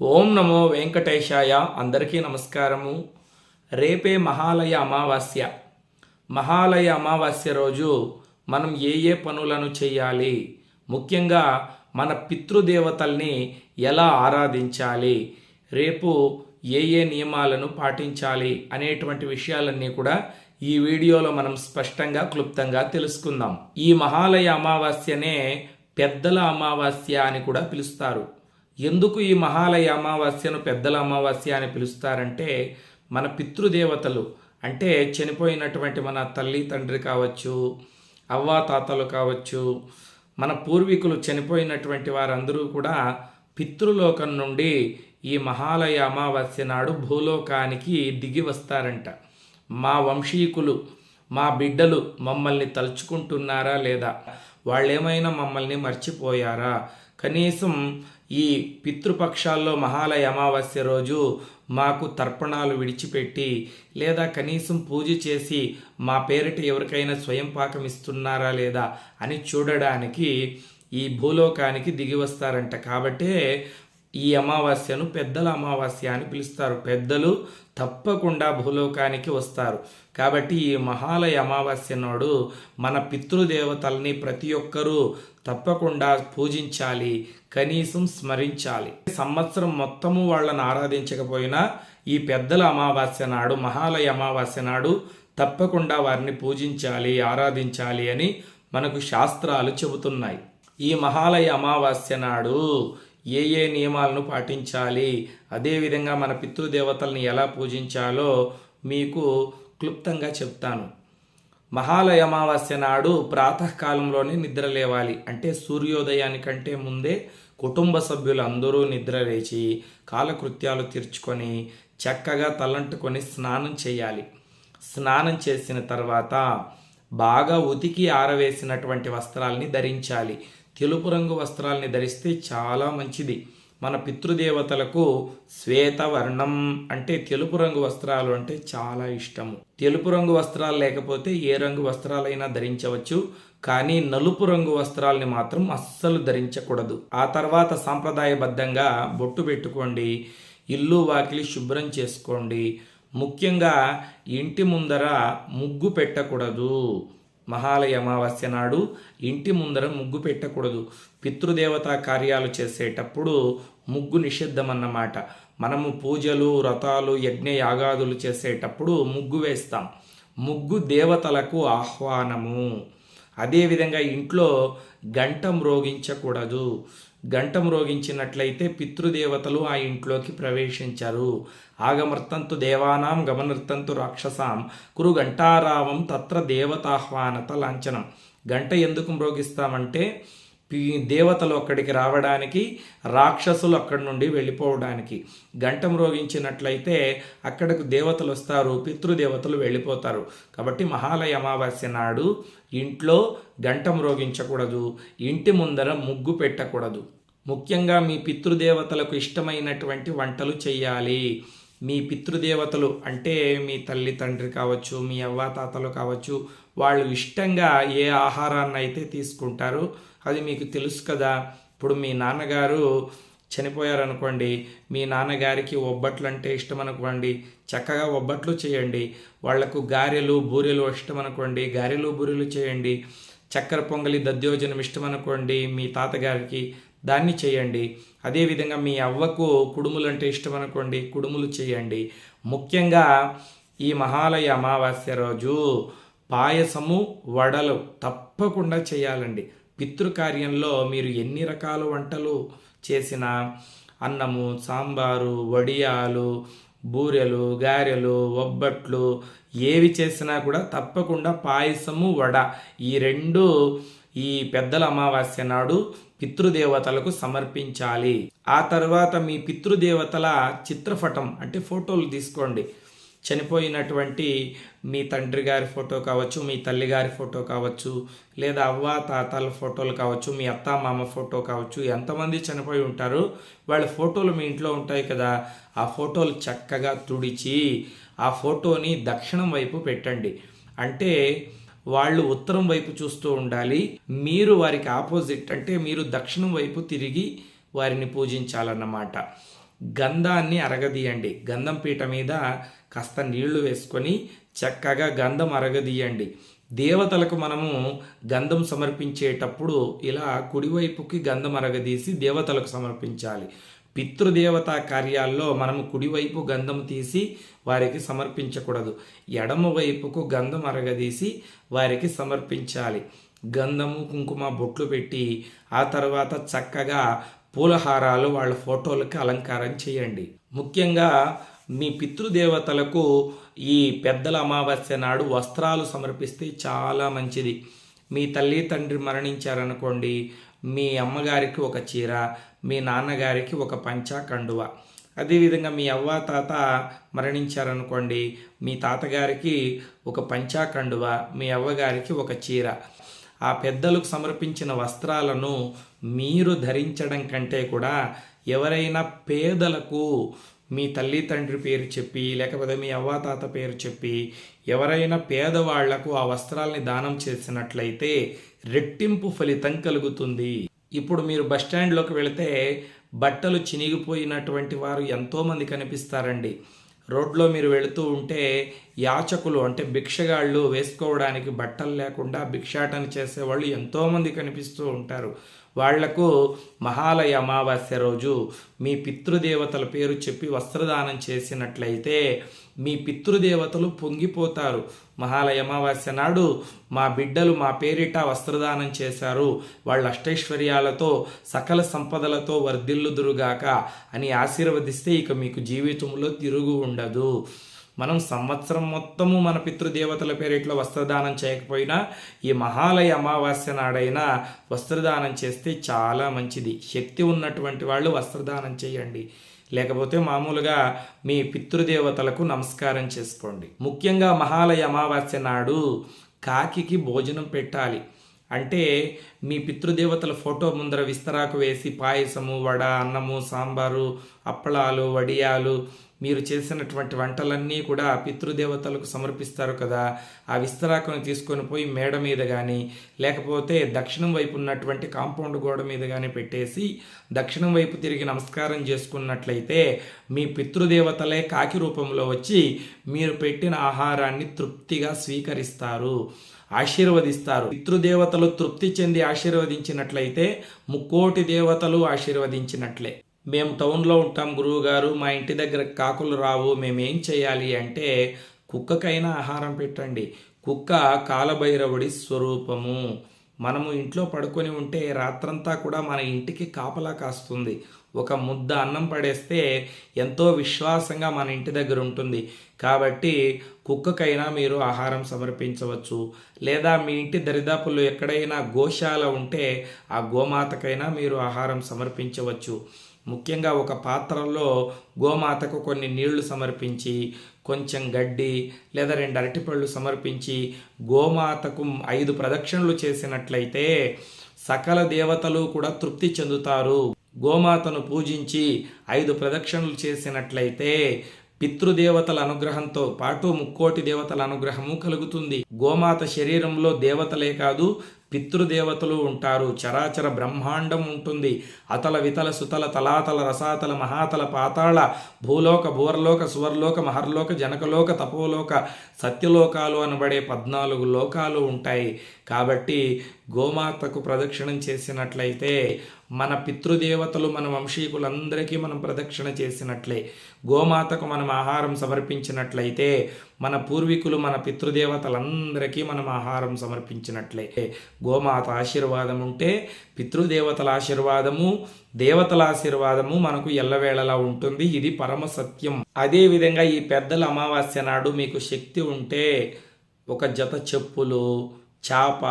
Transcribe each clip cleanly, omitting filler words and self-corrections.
ఓం నమో వెంకటేశాయ. అందరికీ నమస్కారము. రేపే మహాలయ అమావాస్య. మహాలయ అమావాస్య రోజు మనం ఏ పనులను చేయాలి, ముఖ్యంగా మన పితృదేవతల్ని ఎలా ఆరాధించాలి, రేపు ఏ నియమాలను పాటించాలి అనేటువంటి విషయాలన్నీ కూడా ఈ వీడియోలో మనం స్పష్టంగా క్లుప్తంగా తెలుసుకుందాం. ఈ మహాలయ అమావాస్యనే పెద్దల అమావాస్య అని కూడా పిలుస్తారు. ఎందుకు ఈ మహాలయ అమావాస్యను పెద్దల అమావాస్య అని పిలుస్తారంటే, మన పితృదేవతలు అంటే చనిపోయినటువంటి మన తల్లి తండ్రి కావచ్చు, అవ్వాతాతలు కావచ్చు, మన పూర్వీకులు చనిపోయినటువంటి వారందరూ కూడా పితృలోకం నుండి ఈ మహాలయ అమావాస్య నాడు భూలోకానికి దిగి వస్తారంట. మా వంశీకులు, మా బిడ్డలు మమ్మల్ని తలుచుకుంటున్నారా లేదా, వాళ్ళేమైనా మమ్మల్ని మర్చిపోయారా, కనీసం ఈ పితృపక్షాల్లో మహాలయ అమావాస్య రోజు మాకు తర్పణాలు విడిచిపెట్టి లేదా కనీసం పూజ చేసి మా పేరిట ఎవరికైనా స్వయం పాకం ఇస్తున్నారా లేదా అని చూడడానికి ఈ భూలోకానికి దిగి వస్తారంట. కాబట్టే ఈ అమావాస్యను పెద్దల అమావాస్య అని పిలుస్తారు. పెద్దలు తప్పకుండా భూలోకానికి వస్తారు. కాబట్టి ఈ మహాలయ అమావాస్య నాడు మన పితృదేవతల్ని ప్రతి ఒక్కరూ తప్పకుండా పూజించాలి, కనీసం స్మరించాలి. సంవత్సరం మొత్తము వాళ్ళని ఆరాధించకపోయినా ఈ పెద్దల అమావాస్య నాడు, మహాలయ అమావాస్య నాడు తప్పకుండా వారిని పూజించాలి, ఆరాధించాలి అని మనకు శాస్త్రాలు చెబుతున్నాయి. ఈ మహాలయ అమావాస్య నాడు ఏ నియమాలను పాటించాలి, అదేవిధంగా మన పితృదేవతల్ని ఎలా పూజించాలో మీకు క్లుప్తంగా చెప్తాను. మహాలయ అమావాస్య నాడు ప్రాతకాలంలోనే నిద్ర లేవాలి. అంటే సూర్యోదయానికంటే ముందే కుటుంబ సభ్యులు అందరూ నిద్ర లేచి కాలకృత్యాలు తీర్చుకొని చక్కగా తలంటుకొని స్నానం చేయాలి. స్నానం చేసిన తర్వాత బాగా ఉతికి ఆరవేసినటువంటి వస్త్రాలని ధరించాలి. తెలుపు రంగు వస్త్రాలని ధరిస్తే చాలా మంచిది. మన పితృదేవతలకు శ్వేతవర్ణం అంటే తెలుపు రంగు వస్త్రాలు అంటే చాలా ఇష్టము. తెలుపు రంగు వస్త్రాలు లేకపోతే ఏ రంగు వస్త్రాలైనా ధరించవచ్చు, కానీ నలుపు రంగు వస్త్రాలని మాత్రం అస్సలు ధరించకూడదు. ఆ తర్వాత సాంప్రదాయబద్ధంగా బొట్టు పెట్టుకోండి, ఇల్లు వాకిలి శుభ్రం చేసుకోండి. ముఖ్యంగా ఇంటి ముందర ముగ్గు పెట్టకూడదు. మహాలయ అమావాస్య నాడు ఇంటి ముందర ముగ్గు పెట్టకూడదు. పితృదేవతా కార్యాలు చేసేటప్పుడు ముగ్గు నిషిద్ధం అన్నమాట. మనము పూజలు, వ్రతాలు, యజ్ఞ యాగాదులు చేసేటప్పుడు ముగ్గు వేస్తాం. ముగ్గు దేవతలకు ఆహ్వానము. అదేవిధంగా ఇంట్లో గంట మ్రోగించకూడదు. గంట మ్రోగించినట్లయితే పితృదేవతలు ఆ ఇంట్లోకి ప్రవేశించరు. ఆగమర్తంతు దేవానాం గమనర్తంతు రాక్షసాం కురు గంటారావం తత్ర దేవతాహ్వానత లాంఛనం. గంట ఎందుకు మ్రోగిస్తామంటే దేవతలు అక్కడికి రావడానికి, రాక్షసులు అక్కడి నుండి వెళ్ళిపోవడానికి. గంట మ్రోగించినట్లయితే అక్కడకు దేవతలు వస్తారు, పితృదేవతలు వెళ్ళిపోతారు. కాబట్టి మహాలయ అమావాస్య నాడు ఇంట్లో గంట మ్రోగించకూడదు, ఇంటి ముందర ముగ్గు పెట్టకూడదు. ముఖ్యంగా మీ పితృదేవతలకు ఇష్టమైనటువంటి వంటలు చేయాలి. మీ పితృదేవతలు అంటే మీ తల్లి తండ్రి కావచ్చు, మీ అవ్వాతాతలు కావచ్చు, వాళ్ళు ఇష్టంగా ఏ ఆహారాన్ని అయితే తీసుకుంటారో అది మీకు తెలుసు కదా. ఇప్పుడు మీ నాన్నగారు చనిపోయారనుకోండి, మీ నాన్నగారికి ఒబ్బట్లు అంటే ఇష్టం అనుకోండి, చక్కగా ఒబ్బట్లు చేయండి. వాళ్లకు గారెలు బూరెలు ఇష్టం అనుకోండి, గారెలు బూరెలు చేయండి. చక్కెర పొంగలి దద్యోజనం ఇష్టం అనుకోండి మీ తాతగారికి, దాన్ని చేయండి. అదేవిధంగా మీ అవ్వకు కుడుములు అంటే ఇష్టం అనుకోండి, కుడుములు చేయండి. ముఖ్యంగా ఈ మహాలయ అమావాస్య రోజు పాయసము, వడలు తప్పకుండా చేయాలండి. పితృకార్యంలో మీరు ఎన్ని రకాల వంటలు చేసినా, అన్నము, సాంబారు, వడియాలు, బూరెలు, గారెలు, ఒబ్బట్లు ఏవి చేసినా కూడా తప్పకుండా పాయసము, వడ ఈ రెండు ఈ పెద్దల అమావాస్య నాడు పితృదేవతలకు సమర్పించాలి. ఆ తర్వాత మీ పితృదేవతల చిత్రపటం అంటే ఫోటోలు తీసుకోండి. చనిపోయినటువంటి మీ తండ్రి గారి ఫోటో కావచ్చు, మీ తల్లి గారి ఫోటో కావచ్చు, లేదా అవ్వ తాతల ఫోటోలు కావచ్చు, మీ అత్త మామ ఫోటో కావచ్చు. ఎంతమంది చనిపోయి ఉంటారో వాళ్ళ ఫోటోలు మీ ఇంట్లో ఉంటాయి కదా, ఆ ఫోటోలు చక్కగా తుడిచి ఆ ఫోటోని దక్షిణం వైపు పెట్టండి. అంటే వాళ్ళు ఉత్తరం వైపు చూస్తూ ఉండాలి, మీరు వారికి ఆపోజిట్ అంటే మీరు దక్షిణం వైపు తిరిగి వారిని పూజించాలన్నమాట. గంధాన్ని అరగదీయండి. గంధం పీట మీద కాస్త నీళ్లు వేసుకొని చక్కగా గంధం అరగదీయండి. దేవతలకు మనము గంధం సమర్పించేటప్పుడు ఇలా కుడివైపుకి గంధం అరగదీసి దేవతలకు సమర్పించాలి. పితృదేవతా కార్యాల్లో మనము కుడివైపు గంధం తీసి వారికి సమర్పించకూడదు. ఎడమ వైపుకు గంధం అరగదీసి వారికి సమర్పించాలి. గంధము కుంకుమ బొట్లు పెట్టి ఆ తర్వాత చక్కగా పూలహారాలు వాళ్ళ ఫోటోలకి అలంకారం చేయండి. ముఖ్యంగా మీ పితృదేవతలకు ఈ పెద్దల అమావాస్య నాడు వస్త్రాలు సమర్పిస్తే చాలా మంచిది. మీ తల్లి తండ్రి మరణించారనుకోండి, మీ అమ్మగారికి ఒక చీర, మీ నాన్నగారికి ఒక పంచా కండువ. అదేవిధంగా మీ అవ్వ తాత మరణించారనుకోండి, మీ తాతగారికి ఒక పంచా కండువ, మీ అవ్వగారికి ఒక చీర. ఆ పెద్దలకు సమర్పించిన వస్త్రాలను మీరు ధరించడం కంటే కూడా ఎవరైనా పేదలకు మీ తల్లి తండ్రి పేరు చెప్పి లేకపోతే మీ అవ్వాతాత పేరు చెప్పి ఎవరైనా పేదవాళ్లకు ఆ వస్త్రాలని దానం చేసినట్లయితే రెట్టింపు ఫలితం కలుగుతుంది. ఇప్పుడు మీరు బస్టాండ్లోకి వెళితే బట్టలు చినిగిపోయినటువంటి వారు ఎంతోమంది కనిపిస్తారండి. రోడ్లో మీరు వెళుతూ ఉంటే యాచకులు అంటే భిక్షగాళ్ళు వేసుకోవడానికి బట్టలు లేకుండా భిక్షాటన చేసేవాళ్ళు ఎంతోమంది కనిపిస్తూ ఉంటారు. వాళ్లకు మహాలయ అమావాస్య రోజు మీ పితృదేవతల పేరు చెప్పి వస్త్రదానం చేసినట్లయితే మీ పితృదేవతలు పొంగిపోతారు. మహాలయ అమావాస్య నాడు మా బిడ్డలు మా పేరిట వస్త్రదానం చేశారు, వాళ్ళ అష్టైశ్వర్యాలతో సకల సంపదలతో వర్ధిల్లుదురుగాక అని ఆశీర్వదిస్తే ఇక మీకు జీవితంలో తిరుగు ఉండదు. మనం సంవత్సరం మొత్తము మన పితృదేవతల పేరిట్లో వస్త్రదానం చేయకపోయినా ఈ మహాలయ అమావాస్య నాడైనా వస్త్రదానం చేస్తే చాలా మంచిది. శక్తి ఉన్నటువంటి వాళ్ళు వస్త్రదానం చేయండి, లేకపోతే మామూలుగా మీ పితృదేవతలకు నమస్కారం చేసుకోండి. ముఖ్యంగా మహాలయ అమావాస్య నాడు కాకికి భోజనం పెట్టాలి. అంటే మీ పితృదేవతల ఫోటో ముందర విస్తరాకు వేసి పాయసము, వడ, అన్నము, సాంబారు, అప్పళాలు, వడియాలు మీరు చేసినటువంటి వంటలన్నీ కూడా పితృదేవతలకు సమర్పిస్తారు కదా. ఆ విస్తరాకును తీసుకొని పోయి మేడ మీద కానీ లేకపోతే దక్షిణం వైపు ఉన్నటువంటి కాంపౌండ్ గోడ మీద కానీ పెట్టేసి దక్షిణం వైపు తిరిగి నమస్కారం చేసుకున్నట్లయితే మీ పితృదేవతలే కాకి రూపంలో వచ్చి మీరు పెట్టిన ఆహారాన్ని తృప్తిగా స్వీకరిస్తారు, ఆశీర్వదిస్తారు. పితృదేవతలు తృప్తి చెంది ఆశీర్వదించినట్లయితే ముక్కోటి దేవతలు ఆశీర్వదించినట్లే. మేము టౌన్లో ఉంటాం గురువు గారు, మా ఇంటి దగ్గర కాకులు రావు, మేమేం చేయాలి అంటే కుక్కకైనా ఆహారం పెట్టండి. కుక్క కాలభైరవుడి స్వరూపము. మనము ఇంట్లో పడుకొని ఉంటే రాత్రంతా కూడా మన ఇంటికి కాపలా కాస్తుంది. ఒక ముద్ద అన్నం పడేస్తే ఎంతో విశ్వాసంగా మన ఇంటి దగ్గర ఉంటుంది. కాబట్టి కుక్కకైనా మీరు ఆహారం సమర్పించవచ్చు. లేదా మీ ఇంటి దరిదాపుల్లో ఎక్కడైనా గోశాల ఉంటే ఆ గోమాతకైనా మీరు ఆహారం సమర్పించవచ్చు. ముఖ్యంగా ఒక పాత్రలో గోమాతకు కొన్ని నీళ్లు సమర్పించి కొంచెం గడ్డి లేదా 2 అరటిపళ్ళు సమర్పించి గోమాతకు 5 ప్రదక్షిణలు చేసినట్లయితే సకల దేవతలు కూడా తృప్తి చెందుతారు. గోమాతను పూజించి 5 ప్రదక్షిణలు చేసినట్లయితే పితృదేవతల అనుగ్రహంతో పాటు ముక్కోటి దేవతల అనుగ్రహము కలుగుతుంది. గోమాత శరీరంలో దేవతలే కాదు పితృదేవతలు ఉంటారు. చరాచర బ్రహ్మాండం ఉంటుంది. అతల వితల సుతల తలాతల రసాతల మహాతల పాతాళ భూలోక భూవర్లోక సువర్లోక మహర్లోక జనకలోక తపోలోక సత్యలోకాలు అనబడే 14 లోకాలు ఉంటాయి. కాబట్టి గోమాతకు ప్రదక్షిణం చేసినట్లయితే మన పితృదేవతలు మన వంశీకులందరికీ మనం ప్రదక్షిణ చేసినట్లే. గోమాతకు మనం ఆహారం సమర్పించినట్లయితే మన పూర్వీకులు మన పితృదేవతలందరికీ మనం ఆహారం సమర్పించినట్లే. గోమాత ఆశీర్వాదం ఉంటే పితృదేవతల ఆశీర్వాదము, దేవతల ఆశీర్వాదము మనకు ఎల్లవేళలా ఉంటుంది. ఇది పరమ సత్యం. అదేవిధంగా ఈ పెద్దల అమావాస్య నాడు మీకు శక్తి ఉంటే ఒక జత చెప్పులు, చాప,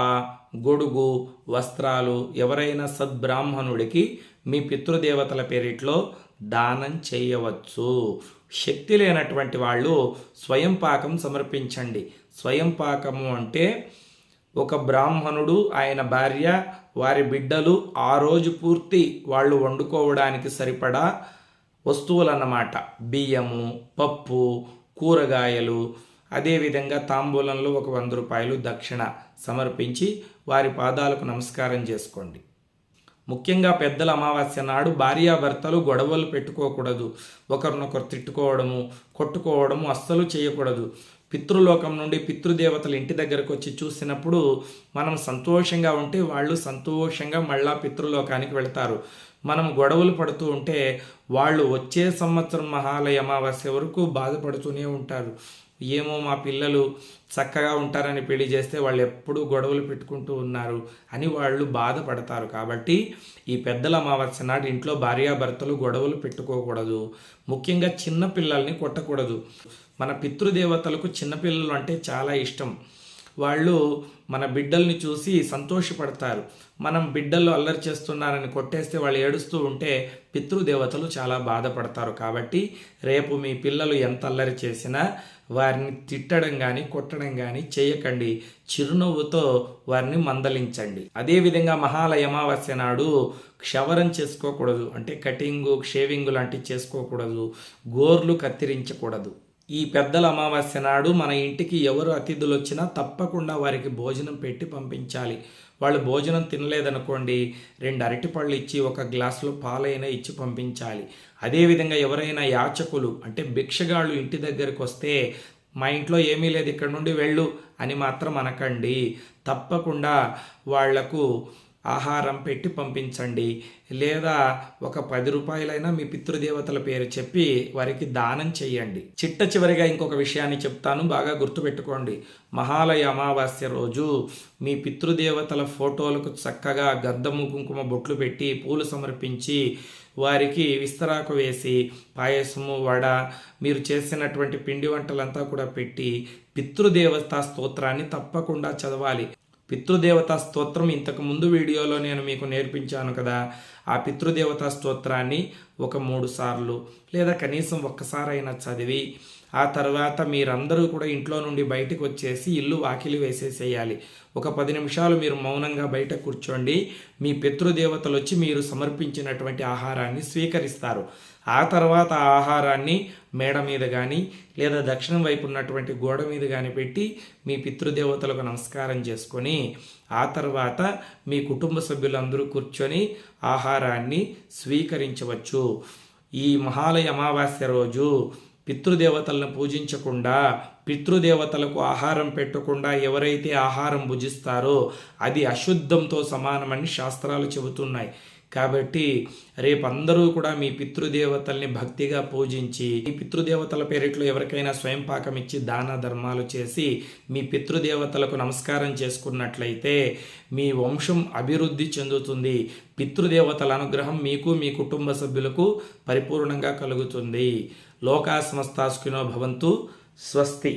గొడుగు, వస్త్రాలు ఎవరైనా సద్బ్రాహ్మణుడికి మీ పితృదేవతల పేరిట్లో దానం చేయవచ్చు. శక్తి లేనటువంటి వాళ్ళు స్వయం పాకం సమర్పించండి. స్వయం పాకము అంటే ఒక బ్రాహ్మణుడు, ఆయన భార్య, వారి బిడ్డలు ఆ రోజు పూర్తి వాళ్ళు వండుకోవడానికి సరిపడా వస్తువులు అన్నమాట. బియ్యము, పప్పు, కూరగాయలు, అదేవిధంగా తాంబూలంలో ఒక 100 రూపాయలు దక్షిణ సమర్పించి వారి పాదాలకు నమస్కారం చేసుకోండి. ముఖ్యంగా పెద్దల అమావాస్య నాడు భార్యాభర్తలు గొడవలు పెట్టుకోకూడదు. ఒకరినొకరు తిట్టుకోవడము, కొట్టుకోవడము అస్సలు చేయకూడదు. పితృలోకం నుండి పితృదేవతలు ఇంటి దగ్గరకు వచ్చి చూసినప్పుడు మనం సంతోషంగా ఉంటే వాళ్ళు సంతోషంగా మళ్ళా పితృలోకానికి వెళ్తారు. మనం గొడవలు పడుతూ ఉంటే వాళ్ళు వచ్చే సంవత్సరం మహాలయ అమావాస్య వరకు బాధపడుతూనే ఉంటారు. ఏమో మా పిల్లలు చక్కగా ఉంటారని పెళ్లి చేస్తే వాళ్ళు ఎప్పుడూ గొడవలు పెట్టుకుంటూ ఉన్నారు అని వాళ్ళు బాధపడతారు. కాబట్టి ఈ పెద్దల అమావాస్య నాడు ఇంట్లో భార్యాభర్తలు గొడవలు పెట్టుకోకూడదు. ముఖ్యంగా చిన్న పిల్లల్ని కొట్టకూడదు. మన పితృదేవతలకు చిన్నపిల్లలు అంటే చాలా ఇష్టం. వాళ్ళు మన బిడ్డల్ని చూసి సంతోషపడతారు. మనం బిడ్డలు అల్లరి చేస్తున్నారని కొట్టేస్తే వాళ్ళు ఏడుస్తూ ఉంటే పితృదేవతలు చాలా బాధపడతారు. కాబట్టి రేపు మీ పిల్లలు ఎంత అల్లరి చేసినా వారిని తిట్టడం కానీ కొట్టడం కానీ చేయకండి. చిరునవ్వుతో వారిని మందలించండి. అదేవిధంగా మహాలయ అమావాస్య నాడు క్షవరం చేసుకోకూడదు. అంటే కటింగు, షేవింగు లాంటివి చేసుకోకూడదు. గోర్లు కత్తిరించకూడదు. ఈ పెద్దల అమావాస్య నాడు మన ఇంటికి ఎవరు అతిథులు వచ్చినా తప్పకుండా వారికి భోజనం పెట్టి పంపించాలి. వాళ్ళు భోజనం తినలేదనుకోండి 2 అరటిపళ్ళు ఇచ్చి 1 గ్లాసులో పాలైనా ఇచ్చి పంపించాలి. అదేవిధంగా ఎవరైనా యాచకులు అంటే భిక్షగాళ్ళు ఇంటి దగ్గరికి వస్తే మా ఇంట్లో ఏమీ లేదు ఇక్కడ నుండి వెళ్ళు అని మాత్రం అనకండి. తప్పకుండా వాళ్లకు ఆహారం పెట్టి పంపించండి. లేదా ఒక 10 రూపాయలైనా మీ పితృదేవతల పేరు చెప్పి వారికి దానం చేయండి. చిట్ట చివరిగా ఇంకొక విషయాన్ని చెప్తాను, బాగా గుర్తుపెట్టుకోండి. మహాలయ అమావాస్య రోజు మీ పితృదేవతల ఫోటోలకు చక్కగా గంధము కుంకుమ బొట్లు పెట్టి పూలు సమర్పించి వారికి విస్తరాకు వేసి పాయసము, వడ, మీరు చేసినటువంటి పిండి వంటలంతా కూడా పెట్టి పితృదేవతా స్తోత్రాన్ని తప్పకుండా చదవాలి. పితృదేవతా స్తోత్రం ఇంతకు ముందు వీడియోలో నేను మీకు నేర్పించాను కదా. ఆ పితృదేవతా స్తోత్రాన్ని ఒక 3 సార్లు లేదా కనీసం ఒక్కసారైనా చదివి ఆ తర్వాత మీరందరూ కూడా ఇంట్లో నుండి బయటకు వచ్చేసి ఇల్లు వాకిలి వేసేసేయాలి. ఒక 10 నిమిషాలు మీరు మౌనంగా బయట కూర్చోండి. మీ పితృదేవతలు వచ్చి మీరు సమర్పించినటువంటి ఆహారాన్ని స్వీకరిస్తారు. ఆ తర్వాత ఆ ఆహారాన్ని మేడ మీద కానీ లేదా దక్షిణం వైపు ఉన్నటువంటి గోడ మీద కానీ పెట్టి మీ పితృదేవతలకు నమస్కారం చేసుకొని ఆ తర్వాత మీ కుటుంబ సభ్యులందరూ కూర్చొని ఆహారాన్ని స్వీకరించవచ్చు. ఈ మహాలయ అమావాస్య రోజు పితృదేవతలను పూజించకుండా, పితృదేవతలకు ఆహారం పెట్టకుండా ఎవరైతే ఆహారం భుజిస్తారో అది అశుద్ధంతో సమానమని శాస్త్రాలు చెబుతున్నాయి. కాబట్టి రేపందరూ కూడా మీ పితృదేవతల్ని భక్తిగా పూజించి ఈ పితృదేవతల పేరిట్లో ఎవరికైనా స్వయం పాకం ఇచ్చి దాన ధర్మాలు చేసి మీ పితృదేవతలకు నమస్కారం చేసుకున్నట్లయితే మీ వంశం అభివృద్ధి చెందుతుంది. పితృదేవతల అనుగ్రహం మీకు, మీ కుటుంబ సభ్యులకు పరిపూర్ణంగా కలుగుతుంది. లోకా సమస్తా సుఖినో భవంతు. స్వస్తి.